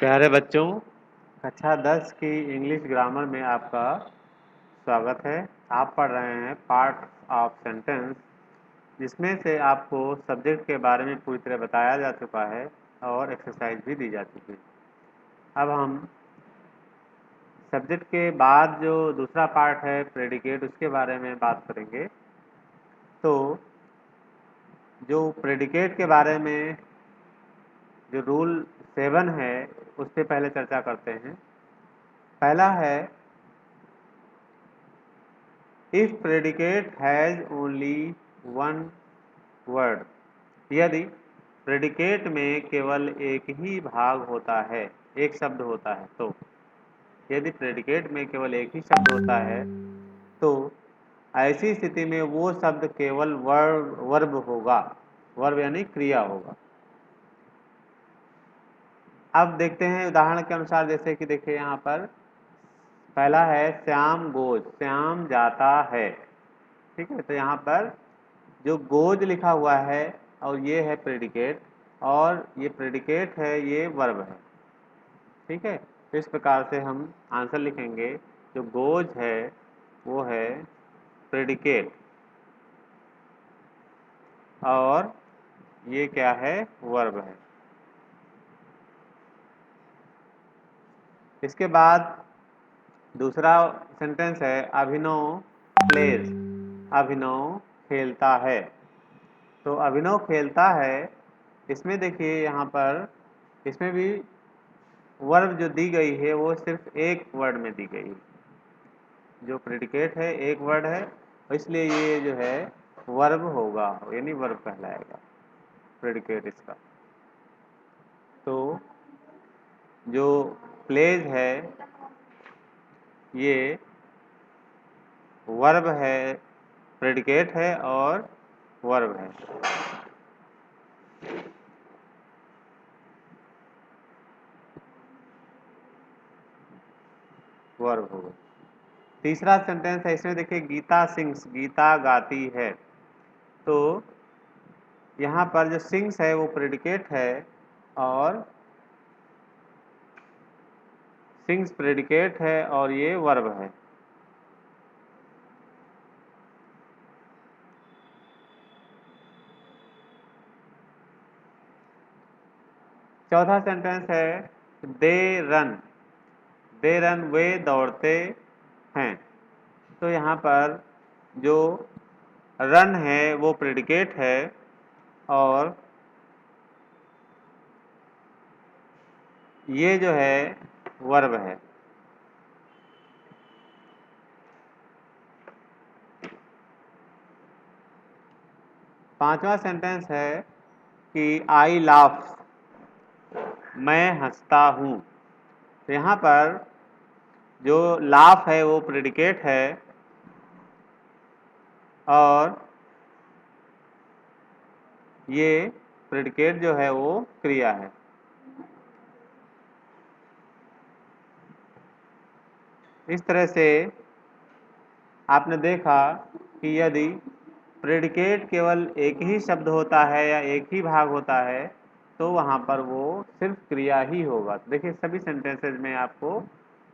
प्यारे बच्चों, कक्षा 10 की इंग्लिश ग्रामर में आपका स्वागत है। आप पढ़ रहे हैं पार्ट ऑफ सेंटेंस, जिसमें से आपको सब्जेक्ट के बारे में पूरी तरह बताया जा चुका है और एक्सरसाइज भी दी जा चुकी है। अब हम सब्जेक्ट के बाद जो दूसरा पार्ट है प्रेडिकेट, उसके बारे में बात करेंगे। तो जो प्रेडिकेट के बारे में जो रूल 7 है, उस पर पहले चर्चा करते हैं। पहला है, if predicate has only one word, यदि प्रेडिकेट में केवल एक ही भाग होता है, एक शब्द होता है, तो यदि प्रेडिकेट में केवल एक ही शब्द होता है तो ऐसी स्थिति में वो शब्द केवल वर्ब होगा। वर्ब यानी क्रिया होगा। अब देखते हैं उदाहरण के अनुसार, जैसे कि देखिए यहाँ पर पहला है श्याम गोज, श्याम जाता है। ठीक है, तो यहाँ पर जो गोज लिखा हुआ है और ये है प्रेडिकेट, और ये प्रेडिकेट है, ये वर्ब है। ठीक है, तो इस प्रकार से हम आंसर लिखेंगे। जो गोज है वो है प्रेडिकेट, और ये क्या है, वर्ब है। इसके बाद दूसरा सेंटेंस है अभिनव प्लेज, अभिनव खेलता है। तो अभिनव खेलता है, इसमें देखिए यहाँ पर इसमें भी वर्ब जो दी गई है वो सिर्फ एक वर्ड में दी गई है। जो प्रेडिकेट है एक वर्ड है, इसलिए ये जो है वर्ब होगा, यानी वर्ब कहलाएगा प्रेडिकेट इसका। तो जो प्लेज है ये वर्ब है, प्रेडिकेट है और वर्ब है। वर्ब होगा। तीसरा सेंटेंस है, इसमें देखिए गीता सिंग्स, गीता गाती है। तो यहाँ पर जो सिंग्स है वो प्रेडिकेट है, और सिंग्स प्रेडिकेट है और ये वर्ब है। चौथा सेंटेंस है दे रन, दे रन वे दौड़ते हैं। तो यहाँ पर जो रन है वो प्रेडिकेट है, और ये जो है वर्ब है। पांचवा सेंटेंस है कि आई लाफ, मैं हंसता हूँ। तो यहाँ पर जो लाफ है वो प्रेडिकेट है, और ये प्रेडिकेट जो है वो क्रिया है। इस तरह से आपने देखा कि यदि प्रेडिकेट केवल एक ही शब्द होता है या एक ही भाग होता है तो वहाँ पर वो सिर्फ क्रिया ही होगा। देखिए सभी सेंटेंसेज में आपको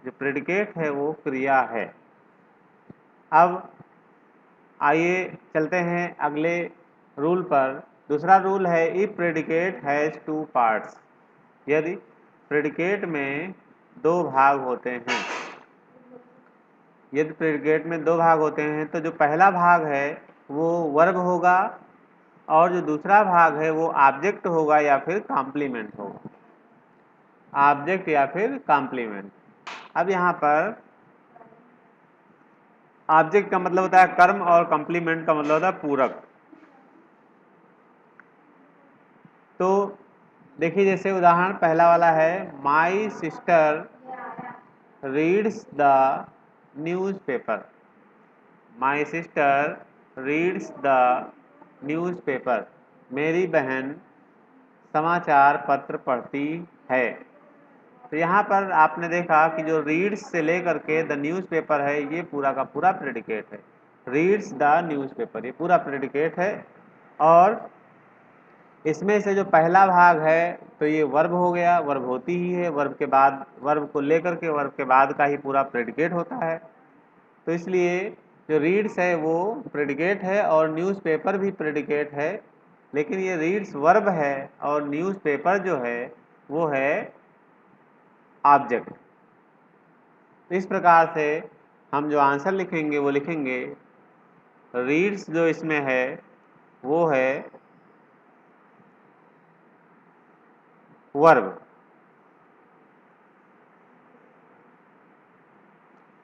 जो प्रेडिकेट है वो क्रिया है। अब आइए चलते हैं अगले रूल पर। दूसरा रूल है if predicate has two parts, यदि प्रेडिकेट में दो भाग होते हैं। यदि प्रेडिकेट में दो भाग होते हैं तो जो पहला भाग है वो वर्ब होगा, और जो दूसरा भाग है वो ऑब्जेक्ट होगा या फिर कॉम्प्लीमेंट होगा। ऑब्जेक्ट या फिर कॉम्प्लीमेंट। अब यहाँ पर ऑब्जेक्ट का मतलब होता है कर्म, और कॉम्प्लीमेंट का मतलब होता है पूरक। तो देखिए जैसे उदाहरण पहला वाला है my sister reads the newspaper, my sister reads the newspaper, मेरी बहन समाचार पत्र पढ़ती है। तो यहाँ पर आपने देखा कि जो रीड्स से लेकर के द न्यूज़पेपर है, ये पूरा का पूरा प्रेडिकेट है। रीड्स द न्यूज़पेपर ये पूरा प्रेडिकेट है, और इसमें से जो पहला भाग है तो ये वर्ब हो गया, वर्ब होती ही है, वर्ब के बाद, वर्ब को लेकर के वर्ब के बाद का ही पूरा प्रेडिकेट होता है। तो इसलिए जो रीड्स है वो प्रेडिकेट है और न्यूज़पेपर भी प्रेडिकेट है, लेकिन ये रीड्स वर्ब है और न्यूज़पेपर जो है वो है ऑब्जेक्ट। इस प्रकार से हम जो आंसर लिखेंगे वो लिखेंगे रीड्स जो इसमें है वो है वर्ब,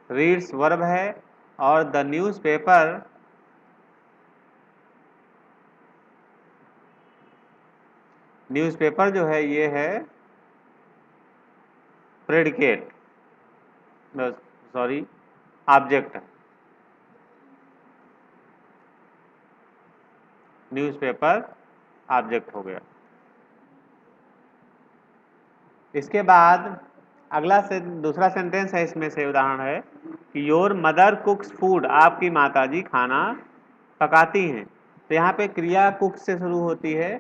रीड्स वर्ब है और द न्यूज़पेपर न्यूज़पेपर जो है ये है प्रेडिकेट, सॉरी ऑब्जेक्ट है। न्यूज़पेपर ऑब्जेक्ट हो गया। इसके बाद अगला से दूसरा सेंटेंस है, इसमें से उदाहरण है कि योर मदर कुक्स फूड, आपकी माताजी खाना पकाती हैं। तो यहाँ पे क्रिया कुक्स से शुरू होती है,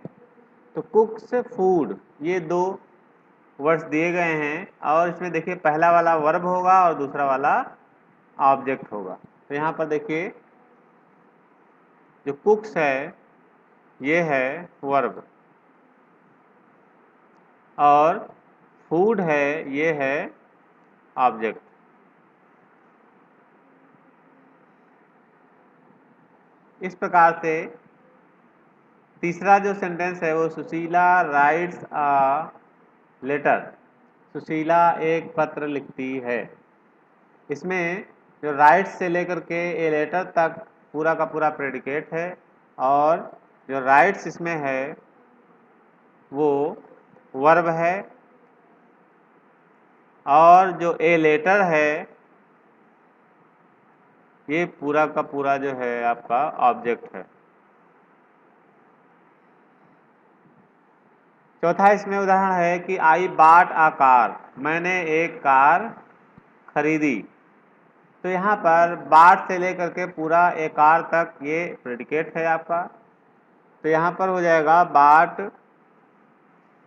तो कुक्स फूड ये दो वर्ड्स दिए गए हैं और इसमें देखिए पहला वाला वर्ब होगा और दूसरा वाला ऑब्जेक्ट होगा। तो यहाँ पर देखिए जो कुक्स है ये है वर्ब और फूड है ये है ऑब्जेक्ट। इस प्रकार से तीसरा जो सेंटेंस है वो Sushila writes a letter, Sushila एक पत्र लिखती है। इसमें जो राइट्स से लेकर के ए लेटर तक पूरा का पूरा प्रेडिकेट है और जो राइट्स इसमें है वो वर्ब है और जो ए लेटर है ये पूरा का पूरा जो है आपका ऑब्जेक्ट है। चौथा इसमें उदाहरण है कि आई बाट आ कार, मैंने एक कार खरीदी। तो यहाँ पर बाट से लेकर के पूरा ए कार तक ये प्रेडिकेट है आपका। तो यहाँ पर हो जाएगा बाट,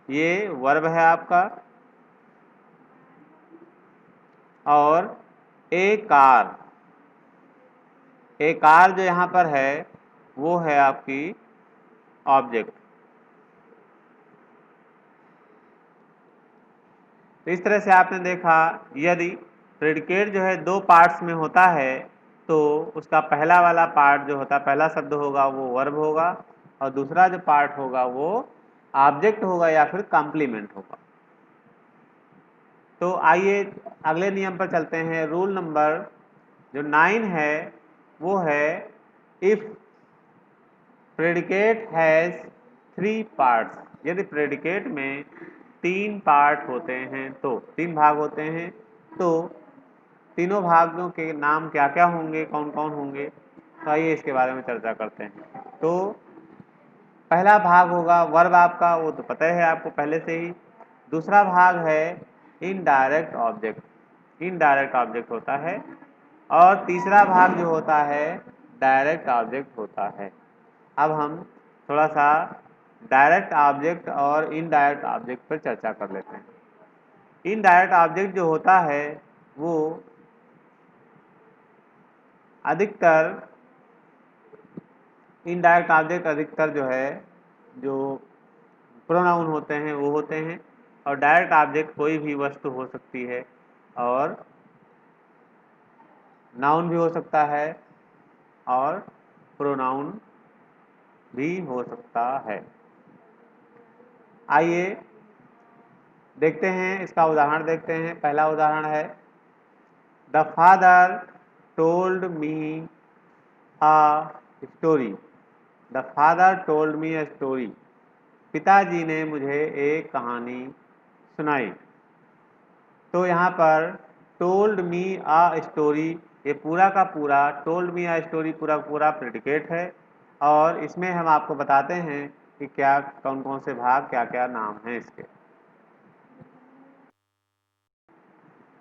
ये वर्ब है आपका और ए कार, ए कार जो यहाँ पर है वो है आपकी ऑब्जेक्ट। तो इस तरह से आपने देखा यदि प्रेडिकेट जो है दो पार्ट्स में होता है तो उसका पहला वाला पार्ट जो होता है, पहला शब्द होगा वो वर्ब होगा और दूसरा जो पार्ट होगा वो ऑब्जेक्ट होगा या फिर कॉम्प्लीमेंट होगा। तो आइए अगले नियम पर चलते हैं। रूल नंबर जो 9 है वो है इफ प्रेडिकेट हैज 3 पार्ट्स, यदि प्रेडिकेट में 3 पार्ट होते हैं तो 3 भाग होते हैं तो तीनों भागों के नाम क्या क्या होंगे, कौन कौन होंगे, तो आइए इसके बारे में चर्चा करते हैं। तो पहला भाग होगा वर्ब आपका, वो तो पता है आपको पहले से ही। दूसरा भाग है इनडायरेक्ट ऑब्जेक्ट, इनडायरेक्ट ऑब्जेक्ट होता है और तीसरा भाग जो होता है डायरेक्ट ऑब्जेक्ट होता है। अब हम थोड़ा सा डायरेक्ट ऑब्जेक्ट और इनडायरेक्ट ऑब्जेक्ट पर चर्चा कर लेते हैं। इनडायरेक्ट ऑब्जेक्ट जो होता है वो अधिकतर, इनडायरेक्ट ऑब्जेक्ट अधिकतर जो है जो प्रोनाउन होते हैं वो होते हैं और डायरेक्ट ऑब्जेक्ट कोई भी वस्तु हो सकती है और नाउन भी हो सकता है और प्रोनाउन भी हो सकता है। आइए देखते हैं, इसका उदाहरण देखते हैं। पहला उदाहरण है the father told me a story, the father told me a story, पिताजी ने मुझे एक कहानी सुनाई। तो यहाँ पर टोल्ड मी अ स्टोरी, ये पूरा का पूरा टोल्ड मी अ स्टोरी पूरा पूरा प्रेडिकेट है और इसमें हम आपको बताते हैं कि क्या कौन कौन से भाग क्या क्या नाम हैं इसके।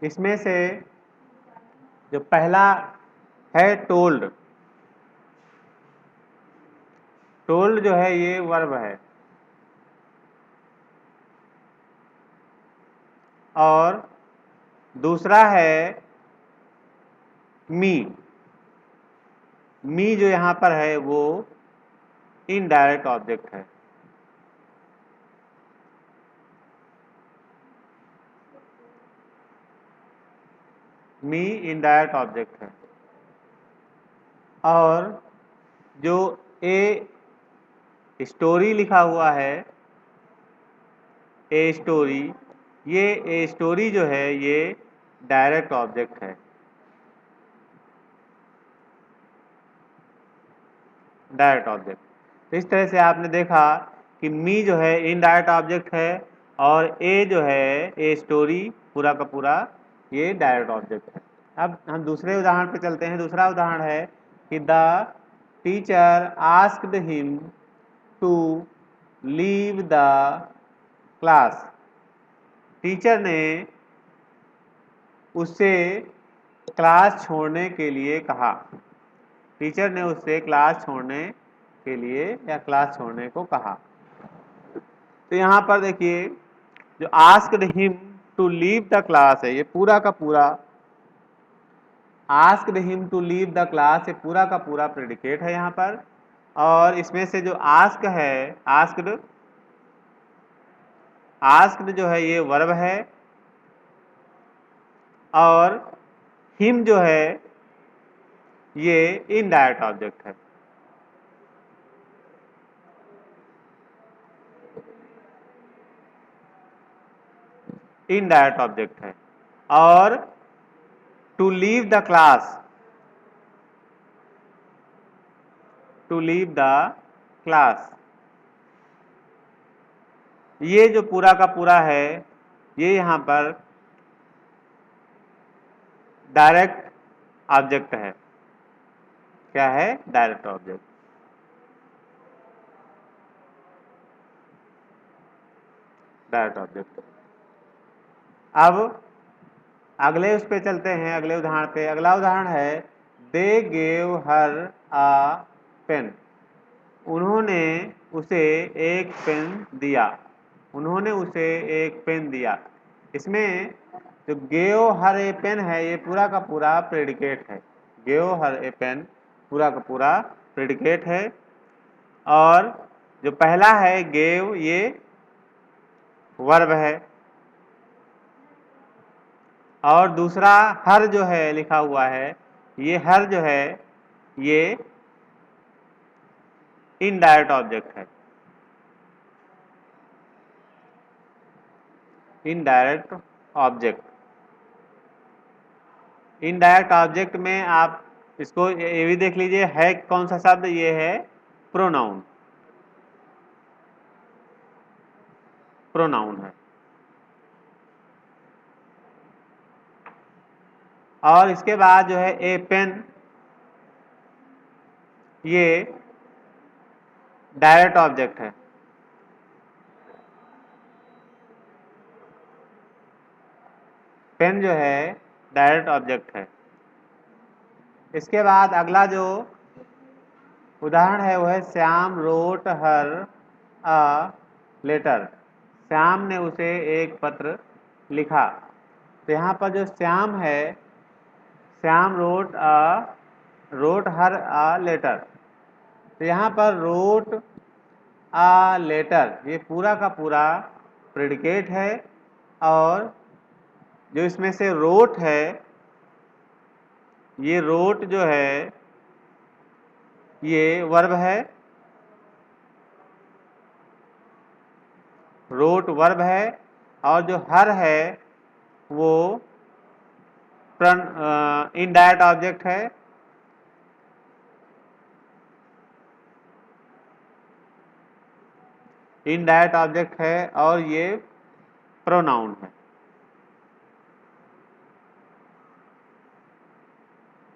इसमें से जो पहला है टोल्ड, टोल्ड जो है ये वर्ब है और दूसरा है मी। मी जो यहां पर है वो इनडायरेक्ट ऑब्जेक्ट है। मी इनडायरेक्ट ऑब्जेक्ट है। और जो ए स्टोरी लिखा हुआ है, ए स्टोरी, ये ए स्टोरी जो है ये डायरेक्ट ऑब्जेक्ट है। Direct object. तो इस तरह से आपने देखा कि मी जो है इनडायरेक्ट ऑब्जेक्ट है और ए जो है ए स्टोरी पूरा का पूरा ये डायरेक्ट ऑब्जेक्ट है। अब हम दूसरे उदाहरण पे चलते हैं। दूसरा उदाहरण है कि the teacher asked him to leave the class. Teacher ने उससे क्लास छोड़ने के लिए कहा। टीचर ने उससे क्लास छोड़ने के लिए या क्लास छोड़ने को कहा। तो यहाँ पर देखिए जो asked him to leave the class है, ये पूरा का पूरा asked him to leave the class, ये पूरा का पूरा प्रेडिकेट है यहाँ पर। और इसमें से जो आस्क है, आस्क्ड जो है ये वर्ब है और हिम जो है ये इनडायरेक्ट ऑब्जेक्ट है। इनडायरेक्ट ऑब्जेक्ट है। और to leave the class, to leave the class, ये जो पूरा का पूरा है ये यहां पर डायरेक्ट ऑब्जेक्ट है। क्या है? Direct object. Direct object. अब अगले उस पे चलते हैं, अगले उदाहरण पे। अगला उदाहरण है they gave her uh pen. उन्होंने उसे एक पेन दिया। उन्होंने उसे एक पेन दिया। इसमें जो गेव हर ए पेन है ये पूरा का पूरा प्रेडिकेट है। गेव हर ए पेन पूरा का पूरा प्रेडिकेट है। और जो पहला है गेव ये वर्ब है और दूसरा हर जो है लिखा हुआ है ये हर जो है ये इनडायरेक्ट ऑब्जेक्ट है। Indirect object. इनडायरेक्ट ऑब्जेक्ट में आप इसको ये भी देख लीजिए है कौन सा शब्द, ये है प्रोनाउन। प्रोनाउन है। और इसके बाद जो है ए पेन, ये डायरेक्ट ऑब्जेक्ट है। पेन जो है डायरेक्ट ऑब्जेक्ट है। इसके बाद अगला जो उदाहरण है वह है Shyam wrote her a letter. Shyam ने उसे एक पत्र लिखा। तो यहाँ पर जो श्याम है, Shyam wrote her a letter. तो यहाँ पर रोट अ लेटर ये पूरा का पूरा प्रेडिकेट है। और जो इसमें से रोट है, ये रोट जो है ये वर्ब है। रोट वर्ब है और जो हर है वो इनडायरेक्ट ऑब्जेक्ट है। इनडायरेक्ट ऑब्जेक्ट है और ये प्रोनाउन है।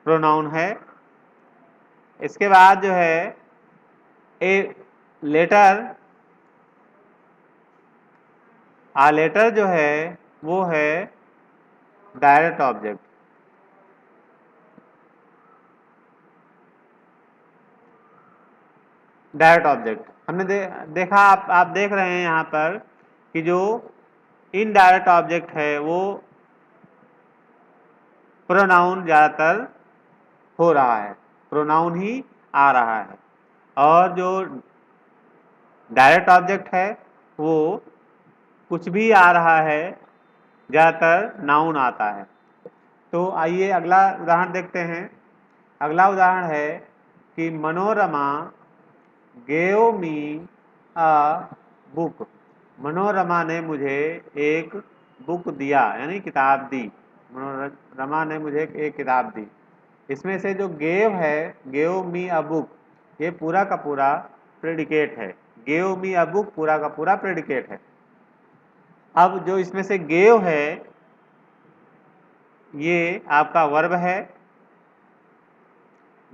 प्रोनाउन है। इसके बाद जो है ए लेटर, आ लेटर जो है वो है डायरेक्ट ऑब्जेक्ट। डायरेक्ट ऑब्जेक्ट हमने देखा, आप देख रहे हैं यहाँ पर कि जो इनडायरेक्ट ऑब्जेक्ट है वो प्रोनाउन ज़्यादातर हो रहा है, प्रोनाउन ही आ रहा है, और जो डायरेक्ट ऑब्जेक्ट है वो कुछ भी आ रहा है, ज़्यादातर नाउन आता है। तो आइए अगला उदाहरण देखते हैं। अगला उदाहरण है कि Manorama gave me a book. Manorama ने मुझे एक बुक दिया, यानी किताब दी। मनोरमा ने मुझे एक किताब दी। इसमें से जो गेव है, गेव मी अ बुक, ये पूरा का पूरा प्रेडिकेट है। गेव मी अ बुक पूरा का पूरा प्रेडिकेट है। अब जो इसमें से गेव है ये आपका वर्ब है,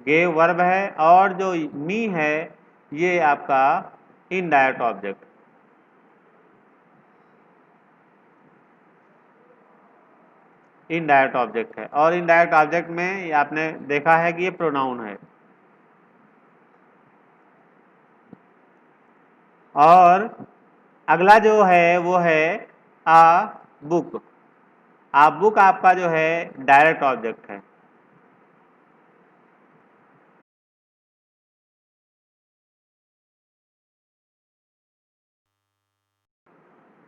गेव वर्ब है, और जो मी है ये आपका इनडायरेक्ट ऑब्जेक्ट, इनडायरेक्ट ऑब्जेक्ट है। और इनडायरेक्ट ऑब्जेक्ट में आपने देखा है कि ये प्रोनाउन है। और अगला जो है वो है आ बुक। आ बुक आपका जो है डायरेक्ट ऑब्जेक्ट है।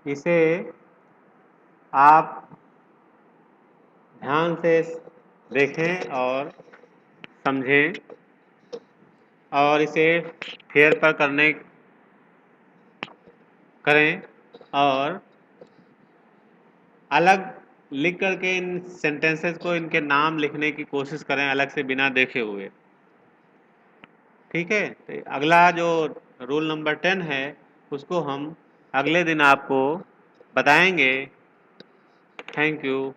इसे आप ध्यान से देखें और समझें, और इसे फेयर पर करें, और अलग लिख करके इन सेंटेंसेस को, इनके नाम लिखने की कोशिश करें अलग से, बिना देखे हुए। ठीक है, तो अगला जो रूल नंबर 10 है उसको हम अगले दिन आपको बताएंगे। Thank you.